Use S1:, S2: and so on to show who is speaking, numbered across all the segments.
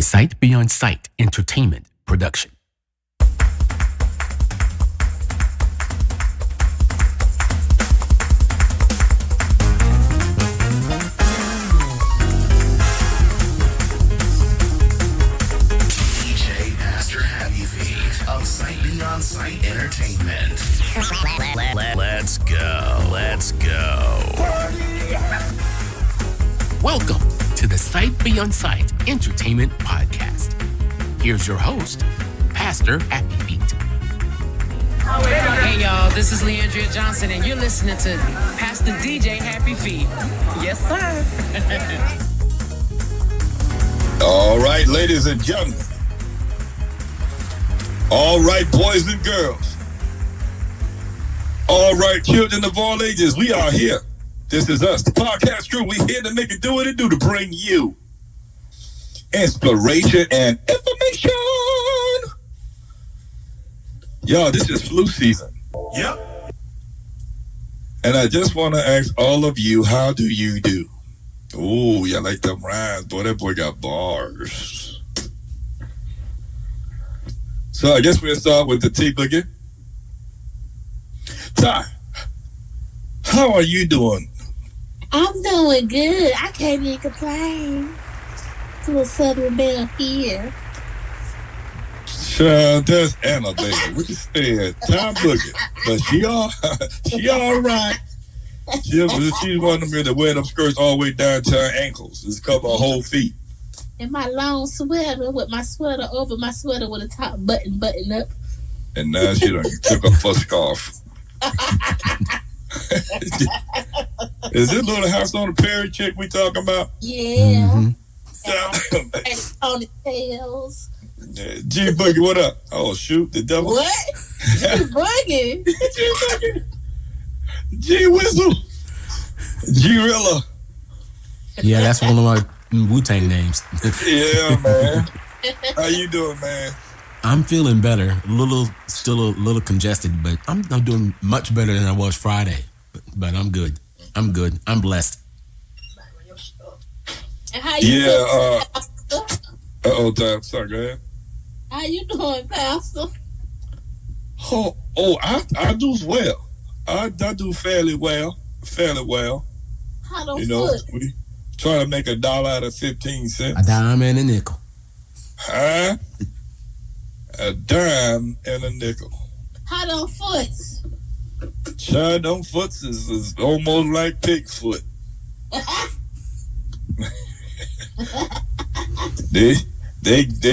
S1: a Sight Beyond Sight entertainment production.
S2: DJ Pastor Happy Feet of Sight Beyond Sight Entertainment. Let's go. Let's go.
S1: Welcome to the Sight Beyond Sight entertainment podcast. Here's your host, Pastor Happy Feet.
S3: Hey y'all, this is Leandria Johnson and you're listening to Pastor DJ Happy Feet. Yes, sir.
S4: All right, ladies and gentlemen. All right, boys and girls. All right, children of all ages, we are here. This is us, the podcast crew. We here to make it do what it do to bring you inspiration and information. Y'all, this is flu season.
S2: Yep.
S4: And I just want to ask all of you, how do you do? Oh, y'all like them rhymes. Boy, that boy got bars. So I guess we'll start with the T-Boogie. Ty, how are you doing?
S5: I'm doing good. I can't even complain. To a Southern Belle here.
S4: Child, that's Anna, baby. We said Ty Boogie. But she all right. She's one of them that wear them skirts all the way down to her ankles. Just cover her whole feet.
S5: And my long sweater with my sweater over my sweater with a top button up.
S4: And now she done took off her scarf. Is this little house on the prairie chick we talking about?
S5: Yeah.
S4: Mm-hmm.
S5: And ponytails.
S4: G Boogie, what up? Oh shoot, the devil.
S5: What? Boogie.
S4: G Boogie. G Whistle. G Rilla.
S1: Yeah, that's one of my Wu-Tang names.
S4: Yeah, man. How you doing, man?
S1: I'm feeling better. Still a little congested, but I'm doing much better than I was Friday. But I'm good. I'm blessed.
S5: And how you doing, Pastor?
S4: Sorry, go ahead.
S5: How you doing, Pastor?
S4: I do well. I do fairly well.
S5: How don't
S4: You know,
S5: foot?
S4: we trying to make $1 out of 15 cents.
S1: A dime and a nickel.
S4: Huh? A dime and a nickel.
S5: How don't foots?
S4: Child, them foots is almost like pig's foot. They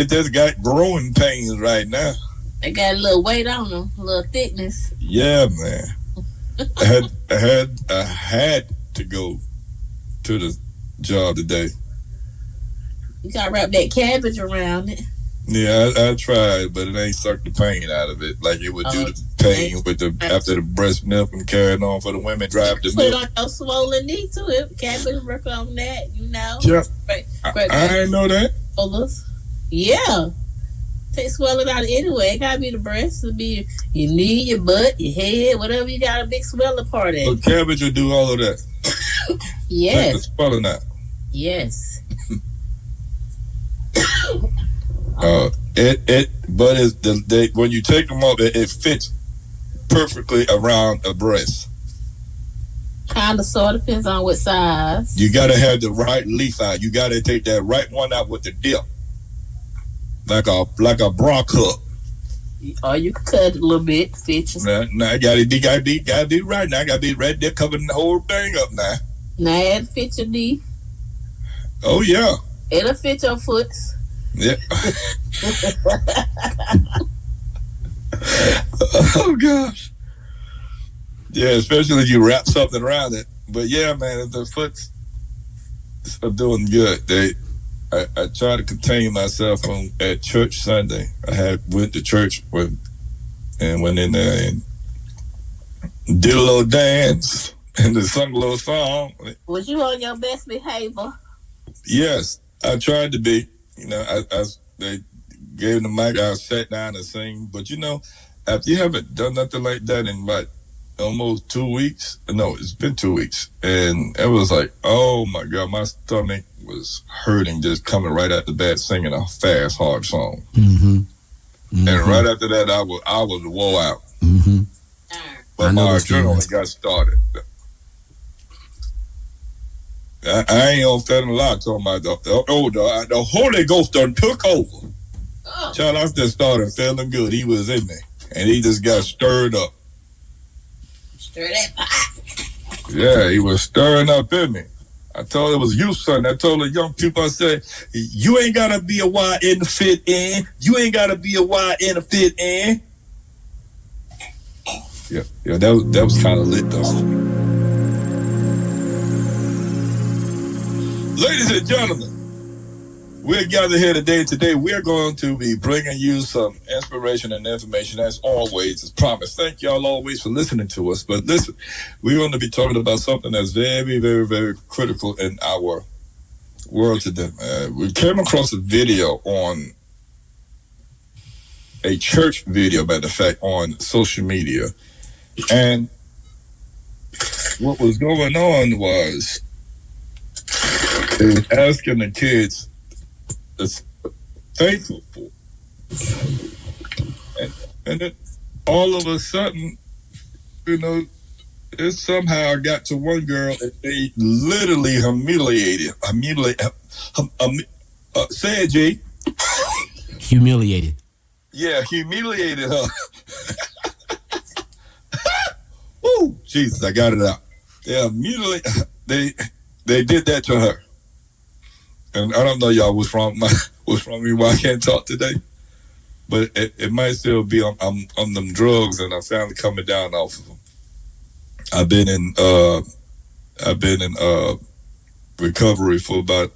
S4: just got growing pains right now.
S5: They got a little weight on them, a little thickness.
S4: Yeah, man. I had to go to the job today.
S5: You gotta wrap that cabbage around it.
S4: Yeah, I tried, but it ain't sucked the pain out of it like it would do the pain with the after the breast milk and carrying on for the women drive the
S5: Put
S4: milk.
S5: on your swollen knee to it. Cabbage work on that, you know.
S4: Yeah,
S5: Right.
S4: I didn't know that.
S5: Yeah. Take swelling out anyway. It gotta be the breast. It'll be your knee, your butt, your head, whatever you got a big swelling part in.
S4: So cabbage will do all of that. Take the
S5: Yes.
S4: swelling out.
S5: Yes.
S4: When you take them off, it fits perfectly around a breast.
S5: Kinda sort of depends on what size.
S4: You gotta have the right leaf out. You gotta take that right one out with the dip, like a bra cup.
S5: Or you can cut it a little bit, fit you.
S4: Now it gotta be right. Now I gotta be right there covering the whole thing up now.
S5: Now it'll fit your knee.
S4: Oh yeah.
S5: It'll fit your foot.
S4: Yeah. Oh gosh. Yeah, especially if you wrap something around it. But yeah, man, the foots are doing good. I try to contain myself at church Sunday. I went to church and went in there and did a little dance and sung a little song.
S5: Was you on your best behavior?
S4: Yes, I tried to be. You know, they gave the mic. I sat down and sing. But you know, after you haven't done nothing like that in about almost 2 weeks. No, it's been 2 weeks. And it was like, oh my God, my stomach was hurting just coming right out the bat singing a fast, hard song.
S1: Mm-hmm. Mm-hmm.
S4: And right after that, I was wore out.
S1: Mm-hmm.
S4: But my adrenaline got started. I ain't on standing a lot talking about the Holy Ghost done took over. Oh. Child, I just started feeling good. He was in me. And he just got stirred up.
S5: Stir that pot.
S4: Yeah, he was stirring up in me. I told it was you, son. I told the young people, I said, you ain't got to be a Y in the fit in. You ain't got to be a Y in the fit in. Yeah, that was kind of lit, though. Ladies and gentlemen, we're gathered here today. Today, we're going to be bringing you some inspiration and information, as always, as promised. Thank y'all always for listening to us. But listen, we're going to be talking about something that's very, very, very critical in our world today. We came across a video on a church video, matter of fact, on social media. And what was going on was they were asking the kids that's thankful for. And then all of a sudden, it somehow got to one girl and they literally humiliated. Say it, G.
S1: Humiliated.
S4: Yeah, humiliated her. Woo! Jesus, I got it out. They did that to her. And I don't know, y'all, what's wrong with me why I can't talk today. But it might still be on them drugs, and I'm finally coming down off of them. I've been in recovery for about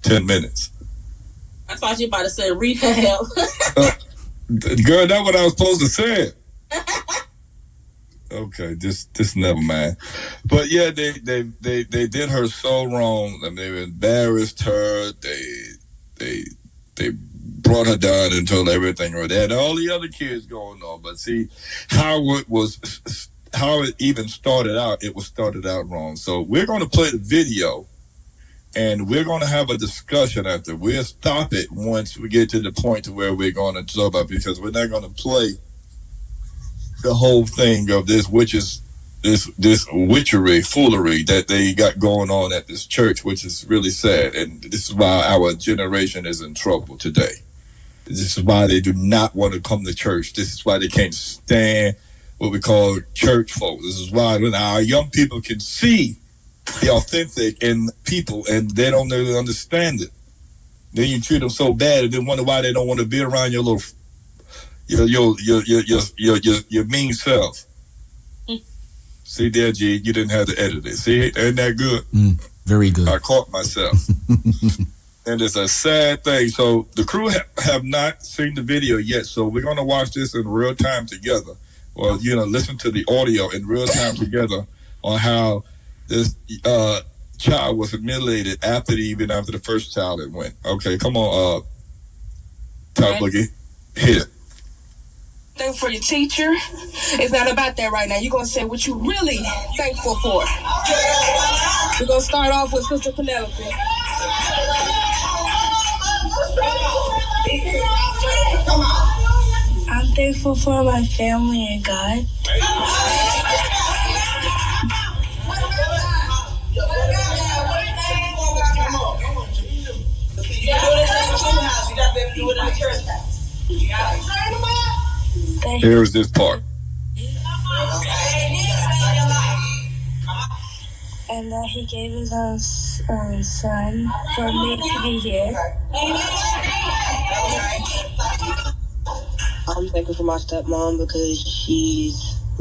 S4: 10 minutes.
S5: I thought you were about to say rehab.
S4: Girl, that's what I was supposed to say. Okay, this never mind. But yeah, they did her so wrong, and they embarrassed her. They brought her down and told everything right there. And all the other kids going on. But see how it even started out. It was started out wrong. So we're going to play the video, and we're going to have a discussion after. We'll stop it once we get to the point to where we're going to talk about, because we're not going to play the whole thing of this witchery, foolery that they got going on at this church, which is really sad. And this is why our generation is in trouble today. This is why they do not want to come to church. This is why they can't stand what we call church folk. This is why when our young people can see the authentic in people and they don't really understand it, then you treat them so bad and then wonder why they don't want to be around your little your mean self. See there, G, you didn't have to edit it. See, ain't that good?
S1: Very good.
S4: I caught myself. And it's a sad thing. So the crew have not seen the video yet. So we're going to watch this in real time together. Or, listen to the audio in real time together on how this child was humiliated after the first child that went. Okay, come on, Top Boogie. Hit it.
S6: Thankful for your teacher. It's not about that right now. You're going to say what you really thankful for. We're going to start off with Sister Penelope. Come on.
S7: I'm thankful for my family and God.
S4: Here's this part.
S7: And that he gave his own son for me to be here.
S6: I'm thankful for my stepmom because she's... I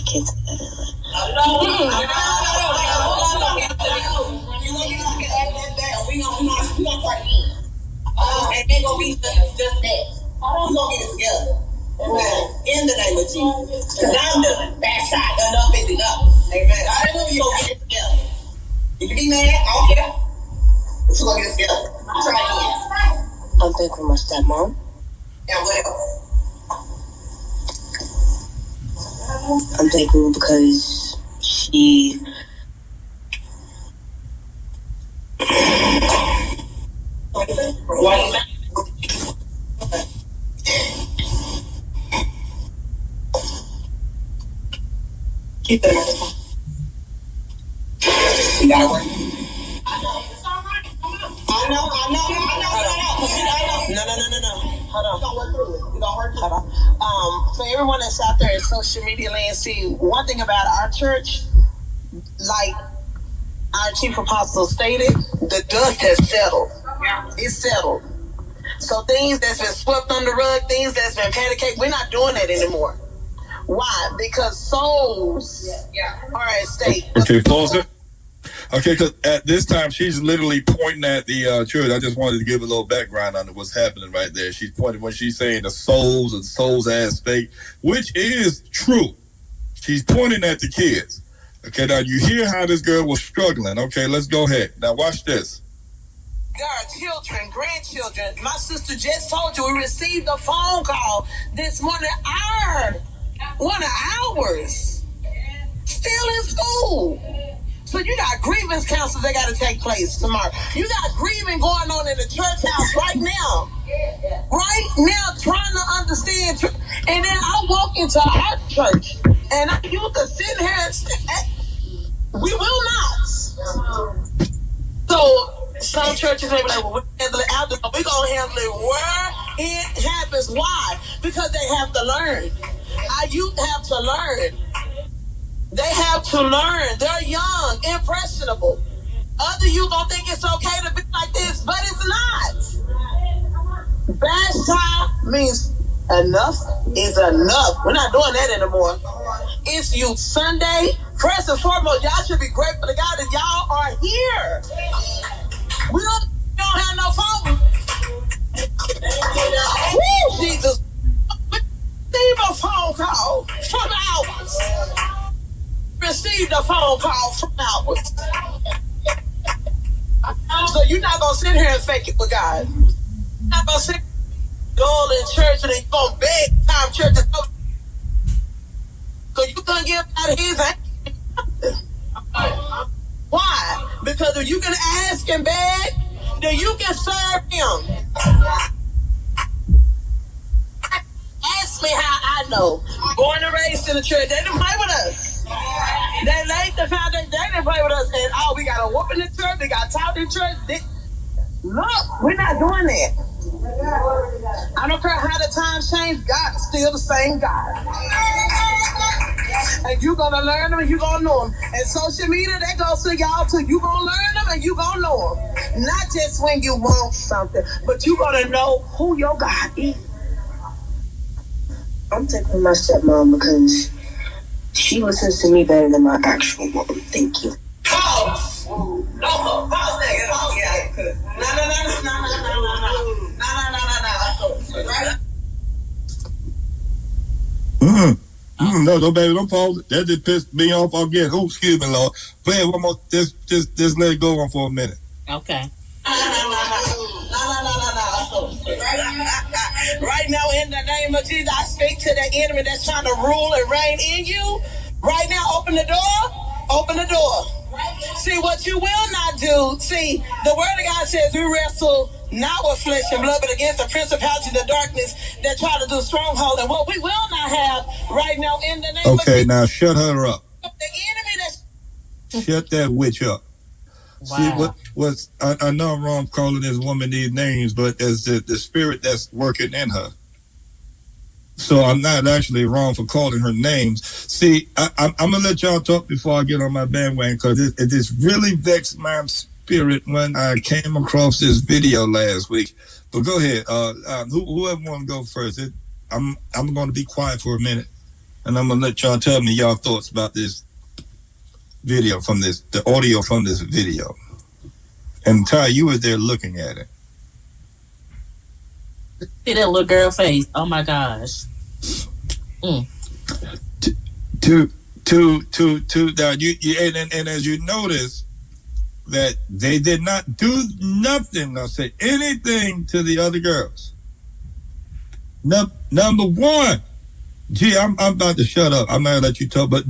S6: can't say that.
S8: And they're going to be just that. We're going to get it together. In the name of Jesus. Because I'm done. Backside. Enough is enough. Amen. Hallelujah. You're going to get it together. You can be mad. I don't care. But you're going to get it together. Try again.
S6: I'm thankful for my stepmom.
S8: And what else?
S7: I'm thankful because she keep that. You gotta work. I know. No. Hold on. Hold on. For everyone that's out there in social media land, see, one thing about our church, like our chief apostle stated, the dust has settled. It's settled. So things that's been swept under the rug, things that's been pancaked, we're not doing that anymore. Why? Because souls are at stake.
S4: Okay, pause it. Okay, because at this time, she's literally pointing at the church. I just wanted to give a little background on what's happening right there. She's pointing when she's saying the souls and souls at stake, which is true. She's pointing at the kids. Okay, now you hear how this girl was struggling. Okay, let's go ahead. Now watch this.
S7: There are children, grandchildren. My sister just told you we received a phone call this morning. One of ours still in school. So you got grievance councils that got to take place tomorrow. You got grieving going on in the church house right now. Right now, trying to understand. And then I walk into our church, and I used to sit here and say, we will not. So some churches may be like, well, we handle it out there. We're going to handle it where it happens. Why? Because they have to learn. Our youth have to learn. They have to learn. They're young, impressionable. Other youth gonna think it's okay to be like this, but it's not. Bash time means enough is enough. We're not doing that anymore. It's Youth Sunday. First and foremost, y'all should be grateful to God that y'all are here. We don't have no phone. Woo, Jesus. Receive a phone call from ours. Received a phone call from ours. So you're not going to sit here and fake it with God. You're not going to sit all in church and then you're going to beg time church to go. So you going to get out of his hand. Why? Because if you can ask and beg, then you can serve him. Ask me how I know. Born and raised in the church, they didn't play with us. They laid the foundation. They didn't play with us. And we got a whoop in the church. We got taught in church. Look, we're not doing that. I don't care how the times change. God is still the same God. And you're going to learn them and you're going to know them. And social media, that goes to y'all too. You're going to learn them and you're going to know them. Not just when you want something, but you're going to know who your God is. I'm taking my stepmom because she listens to me better than my actual mom. Thank you. Pause. No, pause that.
S4: No, baby, don't pause it. That just pissed me off again. Oh, excuse me, Lord. Play it one more. Just let it go on for a minute.
S3: Okay.
S7: Right now, in the name of Jesus, I speak to the enemy that's trying to rule and reign in you. Right now, open the door. Open the door. See, what you will not do. See, the word of God says we wrestle not with flesh and blood, but against the principalities of the darkness that try to do stronghold. And what we will not have right now in the name of Jesus.
S4: Okay, now shut her up.
S7: The enemy that's...
S4: Shut that witch up.
S3: Wow.
S4: See, I know I'm wrong calling this woman these names, but there's the spirit that's working in her. So I'm not actually wrong for calling her names. See, I'm going to let y'all talk before I get on my bandwagon, because it just really vexed my spirit when I came across this video last week. But go ahead. Whoever want to go first. I'm going to be quiet for a minute, and I'm going to let y'all tell me y'all thoughts about this video the audio from this video. And Ty, you was there looking at it.
S5: See that little girl face. Oh my gosh.
S4: To now and as you notice that they did not do nothing or say anything to the other girls. Number one, Gee, I'm about to shut up. I'm gonna let you talk, but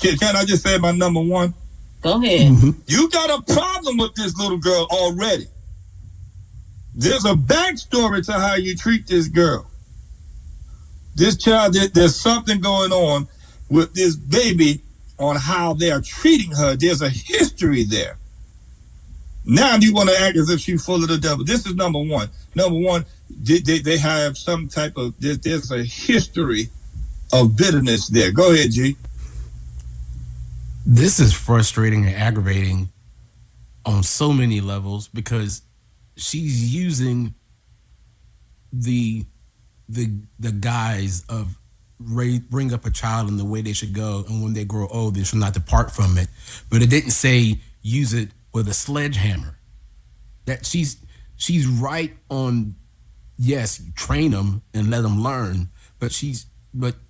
S4: can I just say my number one?
S5: Go ahead.
S4: You got a problem with this little girl already. There's a backstory to how you treat this girl. This child, there's something going on with this baby on how they are treating her. There's a history there. Now you want to act as if she's full of the devil. This is number one. Number one, they have some type of, there's a history of bitterness there. Go ahead, G.
S1: This is frustrating and aggravating on so many levels because she's using the guise of bring up a child in the way they should go, and when they grow old, they should not depart from it. But it didn't say use it with a sledgehammer. That she's right on. Yes, train them and let them learn, but she's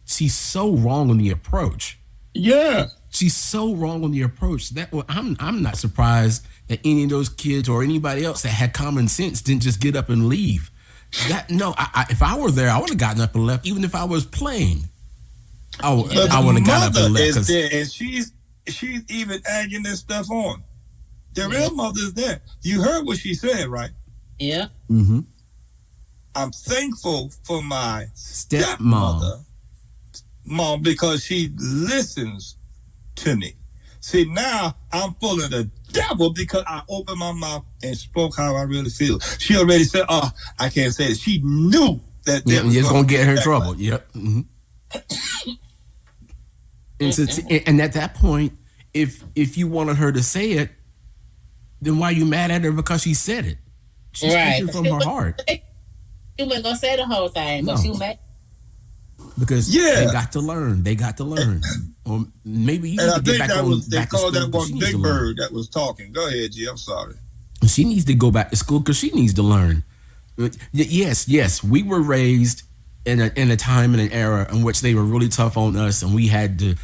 S1: so wrong on the approach.
S4: Yeah,
S1: she's so wrong on the approach. I'm not surprised that any of those kids or anybody else that had common sense didn't just get up and leave. If I were there, I would have gotten up and left. Even if I was playing, I would have gotten up and left.
S4: Is there, and she's even adding this stuff on. The real mother's there. You heard what she said, right?
S5: Yeah.
S1: Mm-hmm.
S4: I'm thankful for my stepmom, because she listens to me. See, now I'm full of the devil because I opened my mouth and spoke how I really feel. She already said, "Oh, I can't say it." She knew that
S1: it's gonna get her in trouble. Yep. Mm-hmm. And at that point, if you wanted her to say it, then why are you mad at her because she said it? She's speaking from her heart.
S5: She wasn't gonna say the whole thing, but she mad.
S1: Because they got to learn. They got to learn. Or maybe you need to get back on.
S4: They called that one Big Bird that was talking. Go ahead, G. I'm sorry.
S1: She needs to go back to school because she needs to learn. Yes. We were raised in a time and an era in which they were really tough on us, and we had to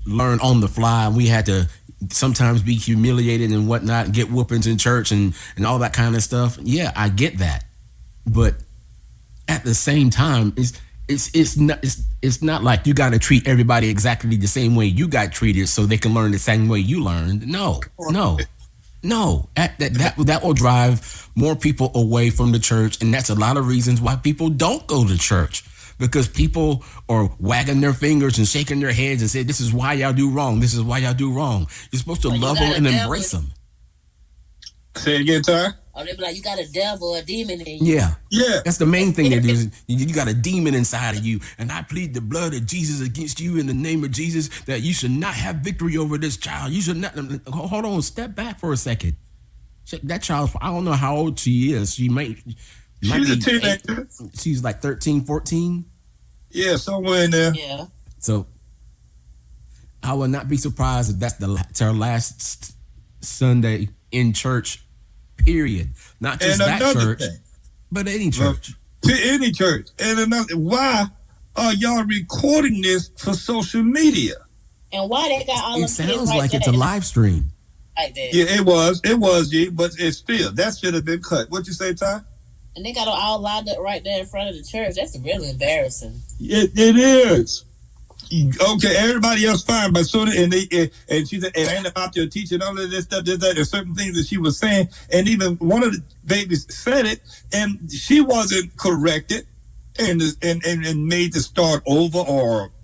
S1: learn on the fly. And we had to sometimes be humiliated and whatnot, get whoopings in church and all that kind of stuff. Yeah, I get that, but at the same time, it's not like you got to treat everybody exactly the same way you got treated so they can learn the same way you learned. No. That will drive more people away from the church, and that's a lot of reasons why people don't go to church, because people are wagging their fingers and shaking their heads and say, "This is why y'all do wrong. This is why y'all do wrong." You're supposed to love them and embrace them.
S4: Say it again, Ty.
S5: Oh, they be like, you got a devil or a demon in you.
S1: Yeah. That's the main thing they do. Is you got a demon inside of you, and I plead the blood of Jesus against you in the name of Jesus that you should not have victory over this child. You should not. Hold on, step back for a second. That child, I don't know how old she is. She's a teenager. She's like 13, 14.
S4: Yeah, somewhere in there.
S5: Yeah.
S1: So I would not be surprised if that's her last Sunday in church. Period. Not just that church, but any church.
S4: Any church. And another, why are y'all recording this for social media?
S5: And why they got all?
S1: It sounds like it's a live stream.
S5: Like that.
S4: Yeah, it was, G, but it's still, that should have been cut. What you say, Ty?
S5: And they got them all lined up right there in front of the church. That's really embarrassing.
S4: It is. Okay, everybody else fine, but so and she said it ain't about your teaching, all of this stuff. There's certain things that she was saying, and even one of the babies said it, and she wasn't corrected, and made to start over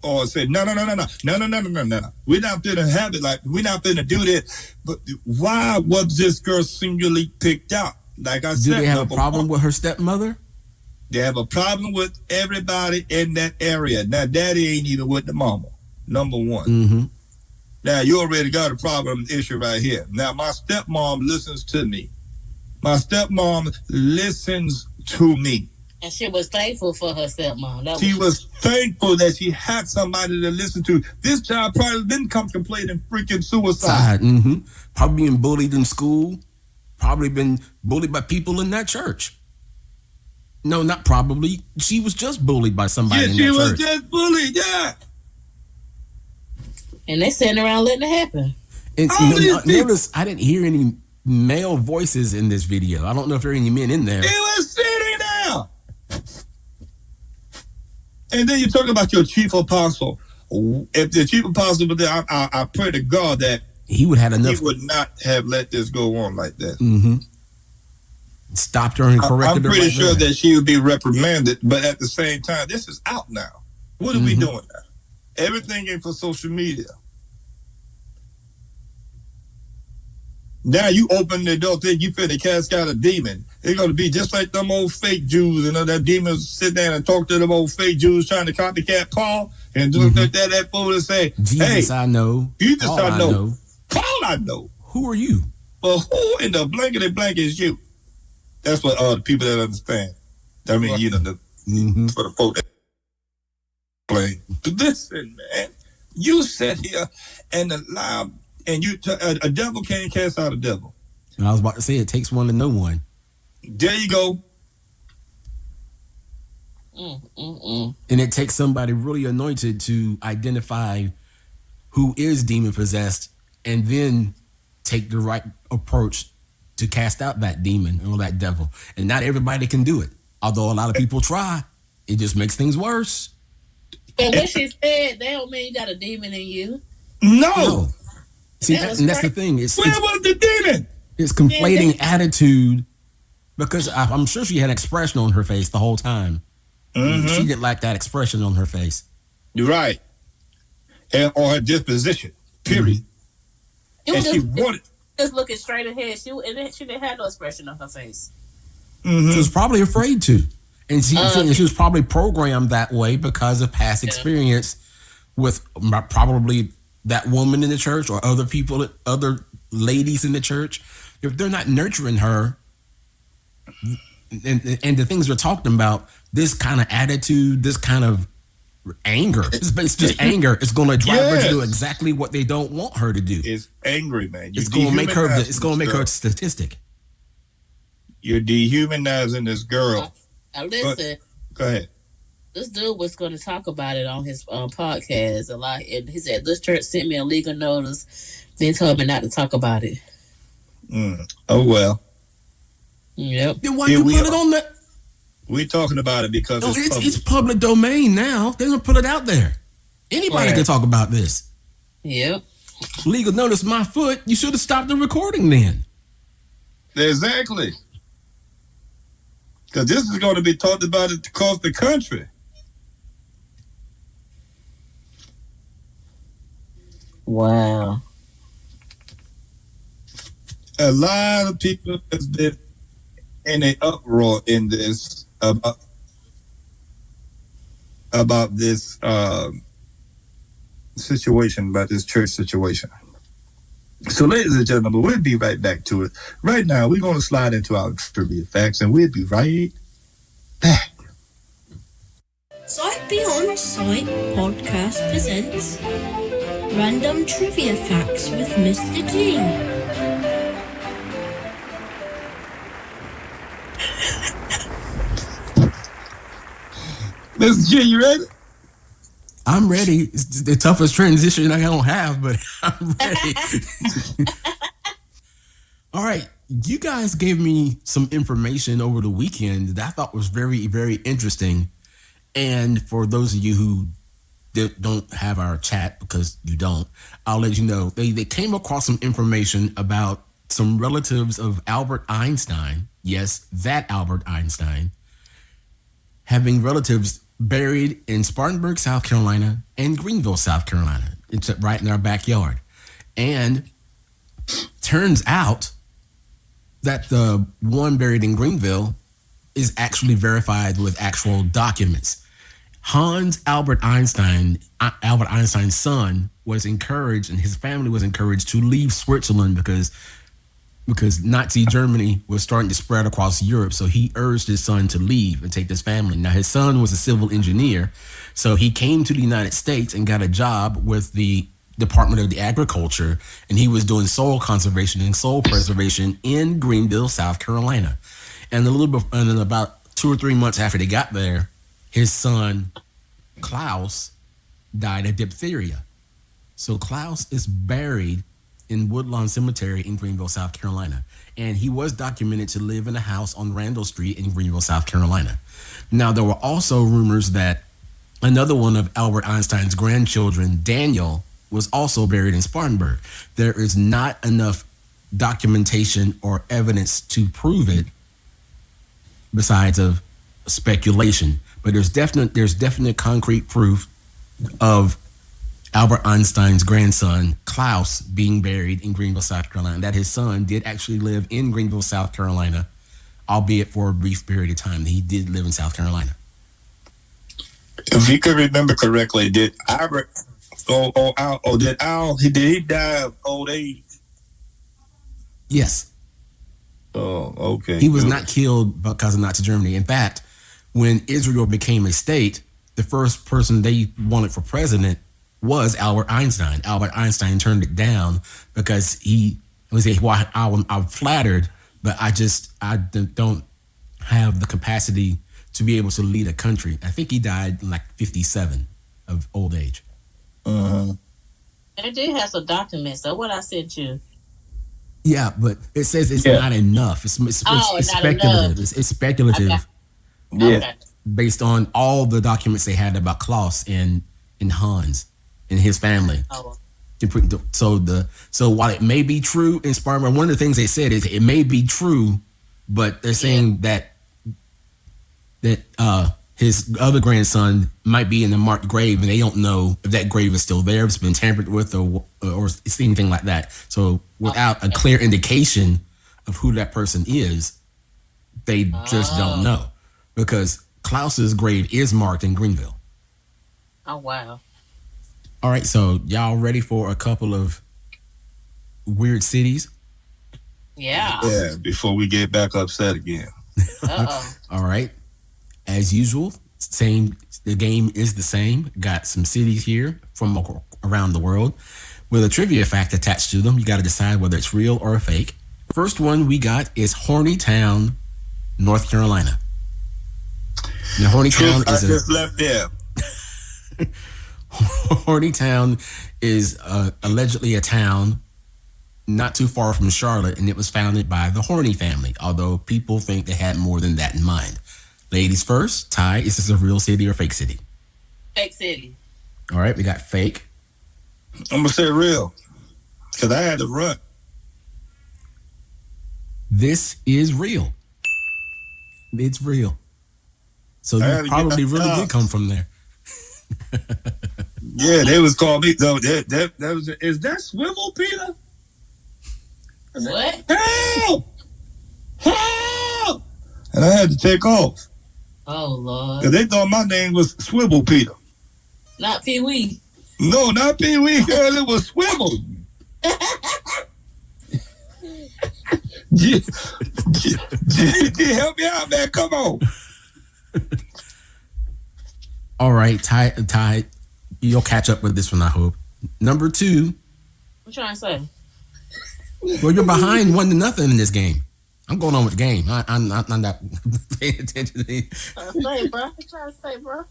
S4: or say no. We're not gonna have it like we're not gonna do this. But why was this girl singularly picked out? Like I said,
S1: do they have a problem with her stepmother?
S4: They have a problem with everybody in that area. Now, daddy ain't even with the mama, number one.
S1: Mm-hmm.
S4: Now, you already got a problem issue right here. Now, my stepmom listens to me. My stepmom listens to me.
S5: And she was thankful for her stepmom.
S4: She was thankful that she had somebody to listen to. This child probably been contemplating freaking suicide.
S1: Mm-hmm. Probably been bullied in school. Probably been bullied by people in that church. No, not probably. She was just bullied by somebody in that church.
S4: Yeah, she was just bullied, yeah.
S5: And they sitting around letting it happen.
S1: And notice I didn't hear any male voices in this video. I don't know if there are any men in there.
S4: He was sitting there. And then you talk about your chief apostle. If the chief apostle was there, I pray to God that
S1: he would have enough.
S4: He would not have let this go on like that.
S1: Mm-hmm. Stopped her and corrected her.
S4: I'm pretty sure that she would be reprimanded, but at the same time, this is out now. What are we doing now? Everything ain't for social media. Now you open the door, think you finna cast out a demon. It's gonna be just like them old fake Jews, and that demons sit down and talk to them old fake Jews trying to copycat Paul and do that fool and say,
S1: Jesus, I know.
S4: Jesus, I know. Paul, I know.
S1: Who are you?
S4: Well, who in the blankety blank is you? That's what the people that understand. I mean, you know, for the folk that play. Listen, man, you sit here and allow, and a devil can't cast out a devil.
S1: And I was about to say, it takes one to know one.
S4: There you go.
S1: And it takes somebody really anointed to identify who is demon possessed and then take the right approach to cast out that demon or that devil. And not everybody can do it. Although a lot of people try, it just makes things worse.
S5: But what she said, that don't mean you got a demon in you.
S4: No.
S1: See, that's the thing.
S4: Where was the demon?
S1: It's conflating attitude, because I'm sure she had an expression on her face the whole time. She didn't like that expression on her face.
S4: You're right. Or her disposition, period. And she wanted...
S5: Just looking straight ahead. She didn't have no expression on her face.
S1: She was probably afraid to. And she was probably programmed that way because of past experience with probably that woman in the church or other people, other ladies in the church. If they're not nurturing her, and the things we're talking about, this kind of attitude, this kind of anger, it's just anger. It's going to drive her to do exactly what they don't want her to do.
S4: It's angry, man.
S1: It's going to make her. It's going to make her a statistic.
S4: You're dehumanizing this girl.
S5: Listen.
S4: Go ahead.
S5: This dude was going to talk about it on his podcast a lot, and he said this church sent me a legal notice. They told me not to talk about it.
S4: Oh well.
S5: Yep.
S1: Then why you put it on that?
S4: We're talking about it because
S1: it's public domain now. They're gonna put it out there. Anybody can talk about this.
S5: Yep.
S1: Legal notice my foot. You should have stopped the recording then.
S4: Exactly. Because this is going to be talked about across the country.
S5: Wow.
S4: A lot of people has been in an uproar in this about this situation, about this church situation. So, ladies and gentlemen, we'll be right back to it. Right now, we're going to slide into our trivia facts, and we'll be right back.
S9: Sight Beyond Sight podcast presents Random Trivia Facts with Mr. D.
S4: Mr. G, you ready?
S1: I'm ready. It's the toughest transition I don't have, but I'm ready. All right. You guys gave me some information over the weekend that I thought was very, very interesting. And for those of you who don't have our chat, because you don't, I'll let you know. They came across some information about some relatives of Albert Einstein. Yes, that Albert Einstein. Having relatives buried in Spartanburg, South Carolina, and Greenville, South Carolina. It's right in our backyard. And turns out that the one buried in Greenville is actually verified with actual documents. Hans Albert Einstein, Albert Einstein's son, was encouraged, and his family was encouraged to leave Switzerland because Nazi Germany was starting to spread across Europe. So he urged his son to leave and take his family. Now, his son was a civil engineer. So he came to the United States and got a job with the Department of the Agriculture. And he was doing soil conservation and soil preservation in Greenville, South Carolina. And then about 2 or 3 months after they got there, his son, Klaus, died of diphtheria. So Klaus is buried in Woodlawn Cemetery in Greenville, South Carolina. And he was documented to live in a house on Randall Street in Greenville, South Carolina. Now, there were also rumors that Another one of Albert Einstein's grandchildren, Daniel, was also buried in Spartanburg. There is not enough documentation or evidence to prove it besides of speculation, but there's definite concrete proof of Albert Einstein's grandson, Klaus, being buried in Greenville, South Carolina. That his son did actually live in Greenville, South Carolina, albeit for a brief period of time. He did live in South Carolina.
S4: If you could remember correctly, did Albert did he die of old age?
S1: Yes.
S4: Oh, okay.
S1: He was not killed because of Nazi Germany. In fact, when Israel became a state, the first person they wanted for president was Albert Einstein. Albert Einstein turned it down because I'm flattered, but I don't have the capacity to be able to lead a country. I think he died in like 57 of old age.
S5: They did have some documents. So what I sent you.
S1: Yeah, but it says it's not enough. It's speculative. It's speculative.
S5: Okay.
S4: Yeah.
S5: Okay.
S1: Based on all the documents they had about Klaus and Hans and his family.
S5: Oh.
S1: So while it may be true in Spartanburg, one of the things they said is it may be true, but they're saying that his other grandson might be in the marked grave, and they don't know if that grave is still there, if it's been tampered with, or it's anything like that. So without a clear indication of who that person is, they just don't know, because Klaus's grave is marked in Greenville.
S5: Oh, wow.
S1: All right, so y'all ready for a couple of weird cities?
S5: Yeah.
S4: Yeah, before we get back upset again.
S1: All right. As usual, the game is the same. Got some cities here from around the world with a trivia fact attached to them. You got to decide whether it's real or a fake. First one we got is Hornytown, North Carolina. Now, Hornytown
S4: I just left there.
S1: Hornytown is allegedly a town not too far from Charlotte, and it was founded by the Horny family, although people think they had more than that in mind. Ladies first, Ty, is this a real city or fake city?
S5: Fake city.
S1: All right, we got fake.
S4: I'm going to say real, because I had to run.
S1: This is real. It's real. So you probably really did come from there.
S4: Yeah, they was calling me. No, that was. Is that Swivel, Peter?
S5: What?
S4: Help! Help! And I had to take off.
S5: Oh, Lord.
S4: Because they thought my name was Swivel Peter.
S5: Not Pee Wee.
S4: No, not Pee Wee, girl. It was Swivel. Help me out, man. Come on.
S1: All right, Ty, you'll catch up with this one, I hope. Number 2.
S5: What you trying to say?
S1: Well, you're behind 1-0 in this game. I'm going on with the game. I'm not paying attention to you.
S5: What you trying to say, bro?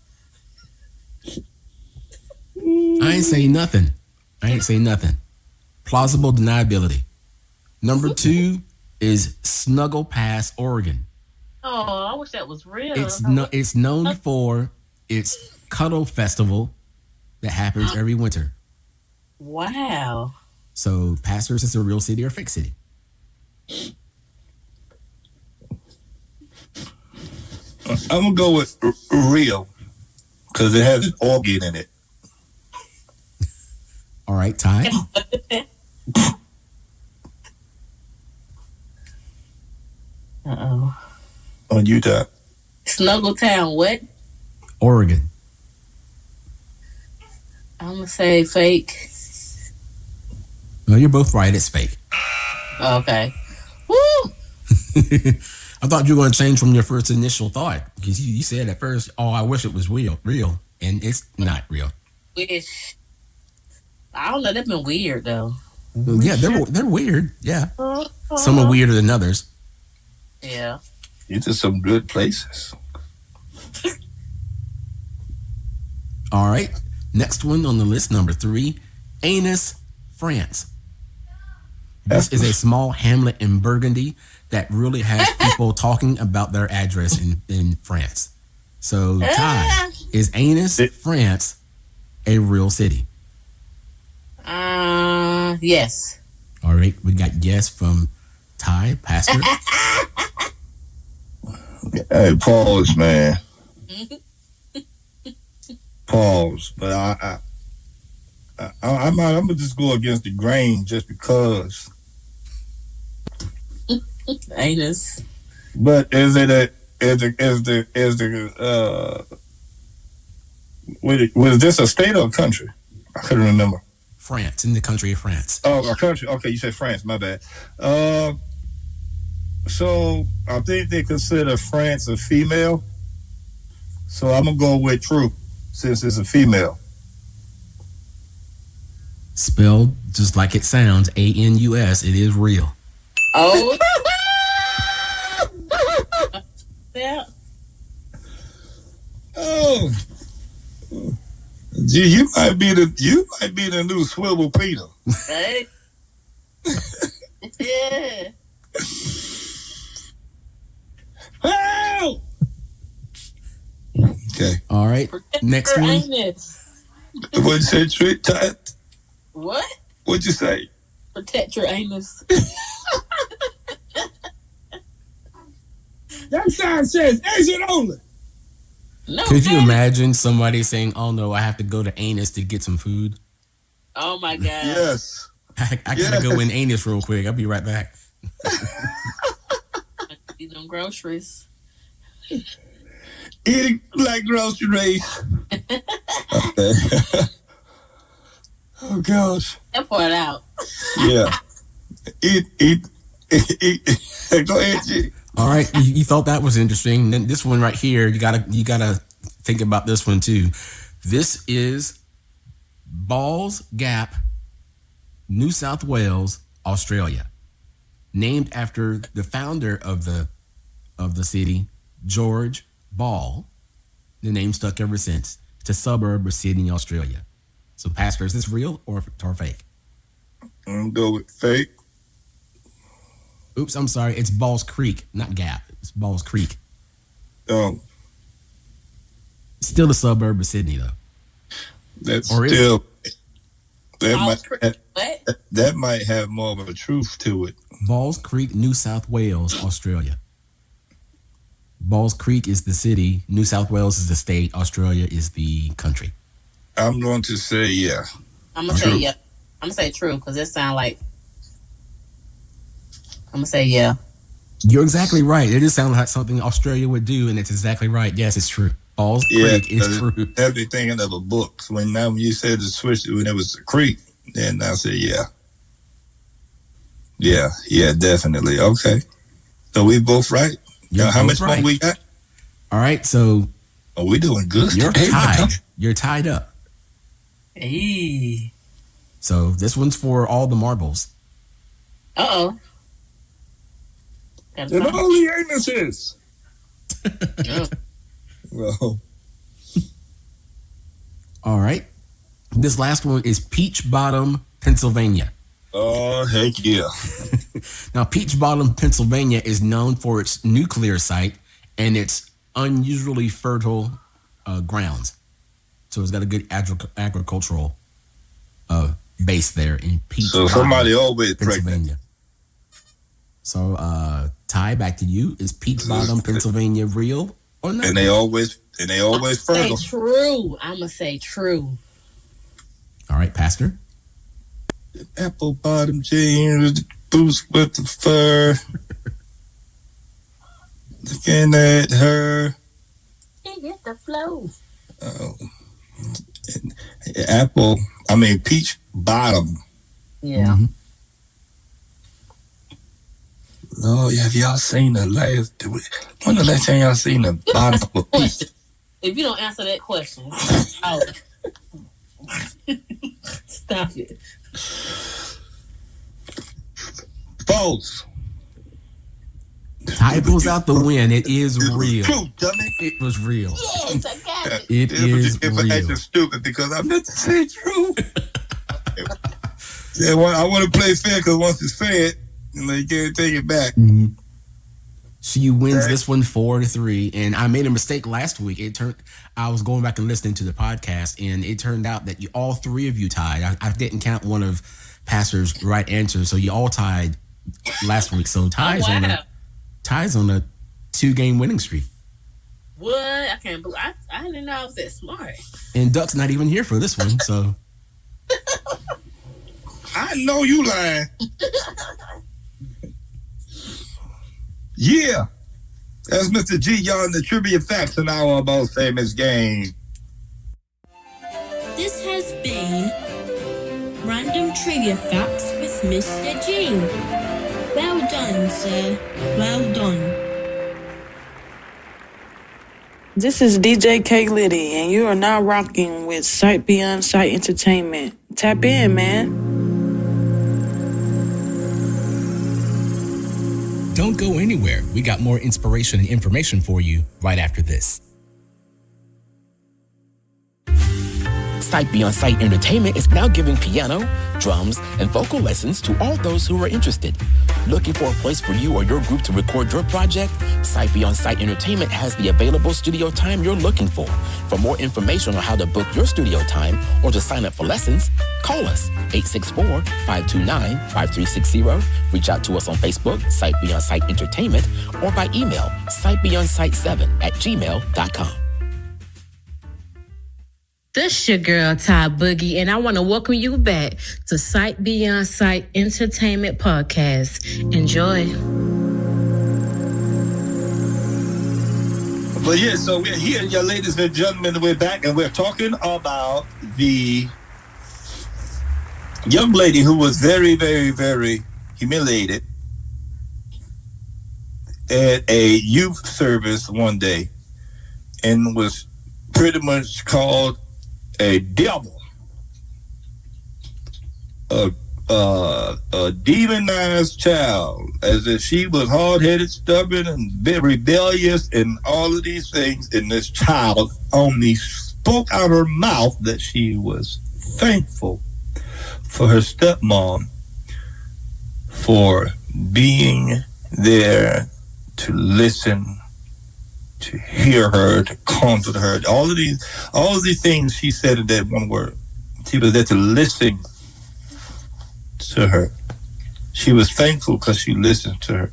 S1: I ain't say nothing. Plausible deniability. Number 2 is Snuggle Pass, Oregon.
S5: Oh, I wish that was real.
S1: It's known for its Cuddle Festival that happens every winter.
S5: Wow.
S1: So, Pastors, is a real city or fake city?
S4: I'm going to go with real, because it has an organ in it.
S1: All right, Ty.
S5: Uh-oh.
S4: On Utah.
S5: Snuggletown, what?
S1: Oregon.
S5: I'm going to say fake.
S1: No, you're both right. It's fake.
S5: Okay. Woo!
S1: I thought you were going to change from your first initial thought, because you said at first, "Oh, I wish it was real," and it's not real.
S5: Wish. I don't know. They've been weird though.
S1: Yeah, they're weird. Yeah, some are weirder than others.
S5: Yeah.
S4: Into some good places.
S1: All right, next one on the list, number 3, Anus, France. This is a small hamlet in Burgundy that really has people talking about their address in France. So, Ty, is Anus, France, a real city?
S5: Yes.
S1: All right, we got yes from Ty, Pastor.
S4: Hey, pause, man. Pause. But I'm gonna just go against the grain just because.
S5: Anus.
S4: But is the was this a state or a country? I couldn't remember.
S1: France, in the country of France.
S4: Oh, a country. Okay, you said France. My bad. So I think they consider France a female. So I'm gonna go with true, since it's a female.
S1: Spelled just like it sounds, ANUS. It is real.
S5: Oh. Yeah.
S4: Oh. Gee, you might be the new Swivel Peter.
S5: Hey. Yeah.
S4: Oh! Okay.
S1: All right. Next one.
S5: Anus.
S4: What'd you say, Trick?
S5: What?
S4: What'd you say?
S5: Protect your anus.
S4: That sign says exit only.
S5: No.
S1: Could you
S5: man.
S1: imagine somebody saying, "Oh no, I have to go to Anus to get some food"?
S5: Oh my God.
S4: Yes.
S1: I gotta go in Anus real quick. I'll be right back.
S5: Eat them groceries.
S4: Eating like groceries. Okay. Oh gosh.
S5: That part out.
S4: Yeah. Eat. Go ahead, G.
S1: All right, you thought that was interesting. Then this one right here, you gotta think about this one too. This is Balls Gap, New South Wales, Australia, named after the founder of the city, George Ball. The name stuck ever since. It's a suburb of Sydney, Australia. So, Pastor, is this real or fake?
S4: I'm gonna go with fake.
S1: Oops, I'm sorry. It's Balls Creek, not Gap. It's Balls Creek. Still a suburb of Sydney, though.
S4: That's
S1: Or is
S4: still
S5: What?
S4: that might have more of a truth to it.
S1: Balls Creek, New South Wales, Australia. Balls Creek is the city. New South Wales is the state. Australia is the country.
S4: I'm going to say yeah.
S5: I'm gonna say yeah. I'm gonna say true because it sounds like. I'm gonna say yeah.
S1: You're exactly right. It does sound like something Australia would do, and it's exactly right. Yes, it's true. Balls Creek is true.
S4: I'd be thinking of a book. When you said to switch when it was the creek, then I said yeah. Yeah, definitely. Okay. So we both right. Now, how much more we got?
S1: All right, so
S4: we doing good.
S1: You're tied. You're tied up.
S5: Hey.
S1: So this one's for all the marbles.
S5: Uh-oh.
S4: And only anuses. Well.
S1: All right. This last one is Peach Bottom, Pennsylvania.
S4: Oh, heck yeah.
S1: Now, Peach Bottom, Pennsylvania is known for its nuclear site and its unusually fertile grounds. So it's got a good agricultural base there in Peach Bottom,
S4: somebody always
S1: Pennsylvania.
S4: pregnant.
S1: So, Ty, back to you. Is Peach Bottom, Pennsylvania real or not?
S4: And they always fertile.
S5: Say true. I'm gonna say true.
S1: All right, Pastor.
S4: Apple bottom jeans, the boots with the fur. Looking at her.
S5: He get the flow.
S4: Peach bottom.
S5: Yeah.
S1: Mm-hmm.
S4: Oh, have y'all seen the last? When the last time y'all seen the bottom of a peach?
S5: If you don't answer that question, stop it.
S4: False.
S1: Ty pulls out the win. It is real.
S4: True, dummy.
S1: It was real.
S5: Yes, I got it.
S1: It is
S4: if
S1: real.
S4: I acted stupid because I meant to say true. Yeah, well, I want to play fair because once it's fair, you can't take it back.
S1: Mm-hmm. She wins this one 4-3, and I made a mistake last week. I was going back and listening to the podcast, and it turned out that all three of you tied. I didn't count one of Pastor's right answers, so you all tied last week. So ties on a 2-game winning streak.
S5: What? I can't believe I didn't know I was that smart.
S1: And Duck's not even here for this one, so
S4: I know you lying. Yeah. That's Mr. G, y'all in the Trivia Facts, an hour about famous game.
S9: This has been Random Trivia Facts with Mr. G. Well done, sir. Well done.
S10: This is DJ K Liddy, and you are now rocking with Sight Beyond Sight Entertainment. Tap in, man.
S11: Don't go anywhere. We got more inspiration and information for you right after this.
S12: Sight Beyond Sight Entertainment is now giving piano, drums, and vocal lessons to all those who are interested. Looking for a place for you or your group to record your project? Sight Beyond Sight Entertainment has the available studio time you're looking for. For more information on how to book your studio time or to sign up for lessons, call us 864-529-5360. Reach out to us on Facebook, Sight Beyond Sight Entertainment, or by email, sightbeyondsight7@gmail.com.
S3: This your girl, Ty Boogie, and I want to welcome you back to Sight Beyond Sight Entertainment Podcast. Enjoy.
S4: But yeah, so we're here, y'all ladies and gentlemen. We're back, and we're talking about the young lady who was very, very, very humiliated at a youth service one day and was pretty much called a devil, a demonized child, as if she was hard-headed, stubborn, and rebellious, and all of these things. And this child only spoke out her mouth that she was thankful for her stepmom for being there to listen, to hear her, to comfort her. All of these things she said in that one word. She was there to listen to her. She was thankful because she listened to her.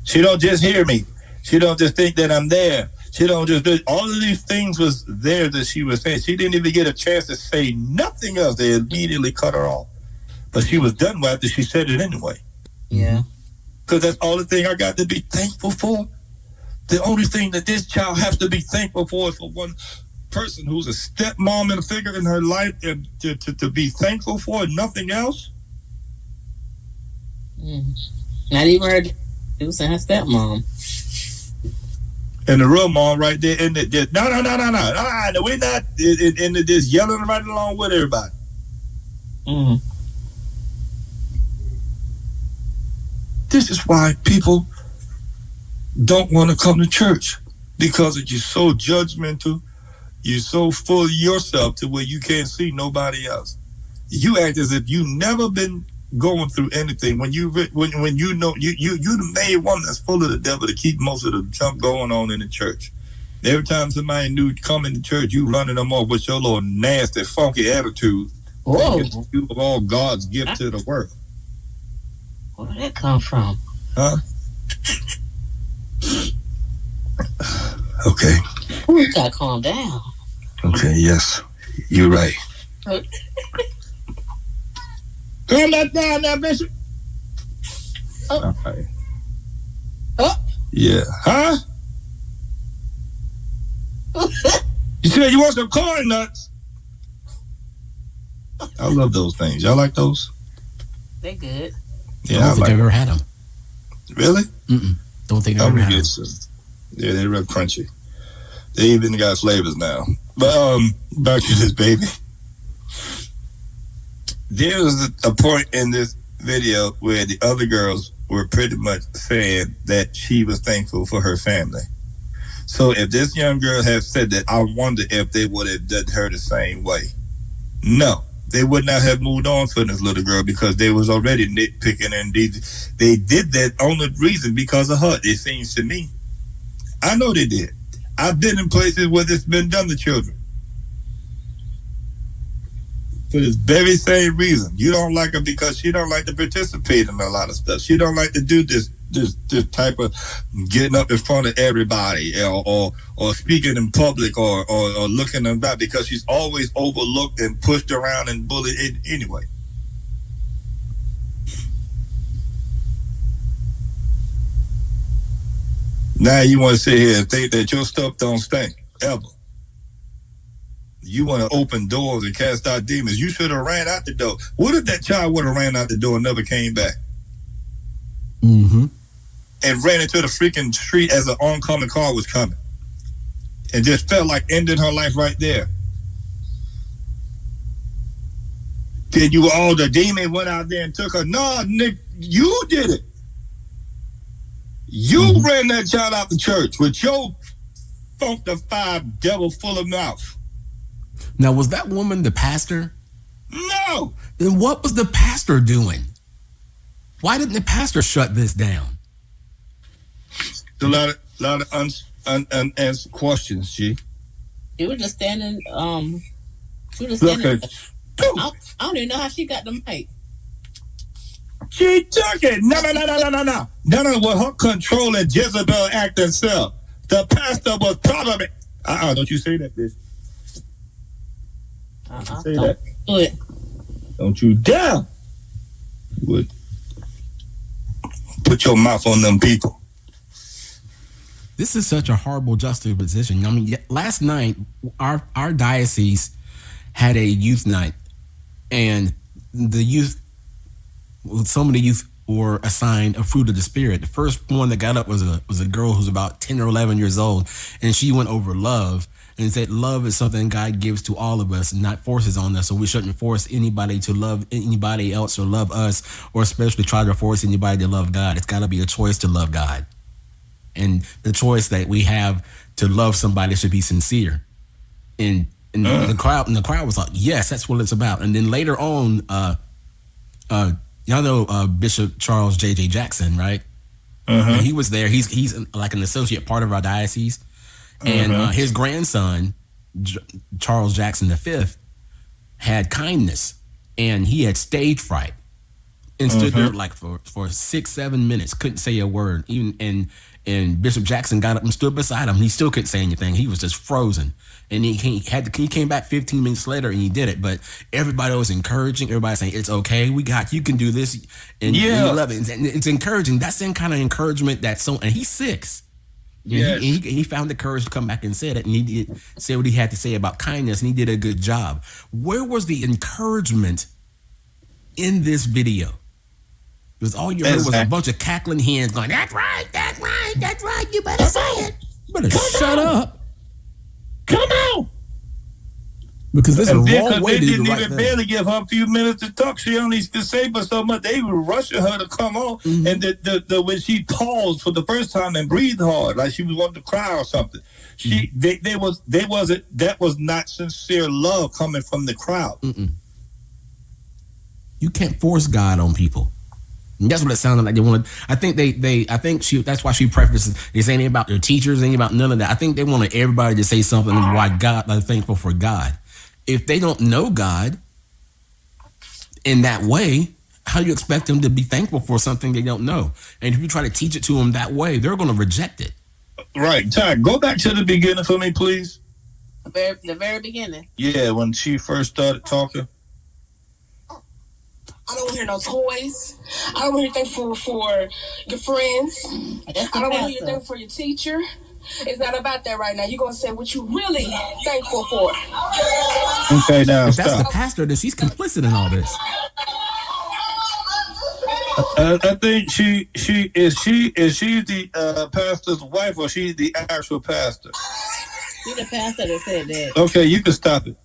S4: She don't just hear me. She don't just think that I'm there. She don't just do all of these things was there that she was saying. She didn't even get a chance to say nothing else. They immediately cut her off. But she was done with after she said it anyway.
S5: Yeah.
S4: Because that's all the thing I got to be thankful for. The only thing that this child has to be thankful for is for one person who's a stepmom and a figure in her life and to be thankful for and nothing else.
S5: Not even her. It was her stepmom.
S4: And the real mom right there in the no, we're not in the just yelling right along with everybody. This is why people don't want to come to church, because you're so judgmental, you're so full of yourself to where you can't see nobody else. You act as if you've never been going through anything. When you know you the main one that's full of the devil to keep most of the junk going on in the church. Every time somebody new come into church, you running them off with your little nasty, funky attitude.
S5: Whoa!
S4: You of all God's gift to the world.
S5: Where did that come from?
S4: Huh? Okay.
S5: You gotta calm down.
S4: Okay, yes. You're right. Calm that down now, Bishop. Oh. All right.
S5: Oh.
S4: Yeah. Huh? You said you want some corn nuts? I love those things. Y'all like those?
S5: They good.
S1: I
S4: Yeah,
S1: don't think I've ever had them.
S4: Really?
S1: Don't think I've ever had them.
S4: Yeah, they're real crunchy. They even got flavors now. But back to this baby. There was a point in this video where the other girls were pretty much saying that she was thankful for her family. So if this young girl had said that, I wonder if they would have done her the same way. No. they would not have moved on from this little girl because they was already nitpicking, and they did that on the reason because of her. It seems to me. I know they did. I've been in places where this been done to children for this very same reason. You don't like her because she don't like to participate in a lot of stuff. She don't like to do this type of getting up in front of everybody or speaking in public or looking them back, because she's always overlooked and pushed around and bullied anyway. Now you want to sit here and think that your stuff don't stink ever. You want to open doors and cast out demons. You should have ran out the door. What if that child would have ran out the door and never came back?
S1: Mm-hmm.
S4: And ran into the freaking street as an oncoming car was coming. And just felt like ending her life right there. Then the demon went out there and took her. No, Nick, you did it. You ran that child out the church with your funkified devil full of mouth.
S1: Now, was that woman the pastor?
S4: No.
S1: Then what was the pastor doing? Why didn't the pastor shut this down?
S4: A lot of unanswered questions, G.
S5: You were just standing. I don't even know how she got the mic.
S4: She took it. No. None of what her controlling Jezebel acting self. The pastor was probably. Don't you say that, bitch. Say that.
S5: Do it.
S4: Don't you dare. You would put your mouth on them people.
S1: This is such a horrible juxtaposition. I mean, last night, our diocese had a youth night, and the youth, some of the youth were assigned a fruit of the Spirit. The first one that got up was a girl who's about 10 or 11 years old, and she went over love and said love is something God gives to all of us and not forces on us. So we shouldn't force anybody to love anybody else or love us, or especially try to force anybody to love God. It's got to be a choice to love God. And the choice that we have to love somebody should be sincere. And the crowd was like, yes, that's what it's about. And then later on, y'all know Bishop Charles J.J. Jackson, right?
S4: Uh-huh.
S1: He was there. He's like an associate part of our diocese. And his grandson, Charles Jackson V, had kindness, and he had stage fright, and stood there like for 6-7 minutes, couldn't say a word. Even and Bishop Jackson got up and stood beside him. He still couldn't say anything. He was just frozen. And he came back 15 minutes later and he did it. But everybody was encouraging. Everybody saying, it's okay. You can do this. And you love it. And it's encouraging. That's the kind of encouragement and he's 6. Yes. He found the courage to come back and said it. And he did say what he had to say about kindness. And he did a good job. Where was the encouragement in this video? Because all you heard was a bunch of cackling hens going, that's right, you better say it. You better shut up.
S4: Come on.
S1: Because this is the wrong way to do the right thing. They didn't even
S4: barely give her a few minutes to talk. She only could say but so much. They were rushing her to come on. Mm-hmm. And the when she paused for the first time and breathed hard, like she was wanting to cry or something. That was not sincere love coming from the crowd.
S1: Mm-mm. You can't force God on people. And that's what it sounded like they wanted. I think that's why she prefaces it's ain't about their teachers, ain't about none of that. I think they wanted everybody to say something why God, they're thankful for God. If they don't know God in that way, how do you expect them to be thankful for something they don't know? And if you try to teach it to them that way, they're going to reject it.
S4: Right. Ty, go back to the beginning for me, please.
S5: The very beginning.
S4: Yeah, when she first started talking.
S6: I don't want to hear no toys. I don't want to hear anything for your friends. I don't want to hear anything for your teacher. It's not about that right now. You're going to say what you really thankful for.
S4: Okay, now
S1: if that's the pastor, then she's complicit in all this.
S4: I think she is the pastor's wife, or she's the actual pastor?
S5: She's the pastor that said that.
S4: Okay, you can stop it.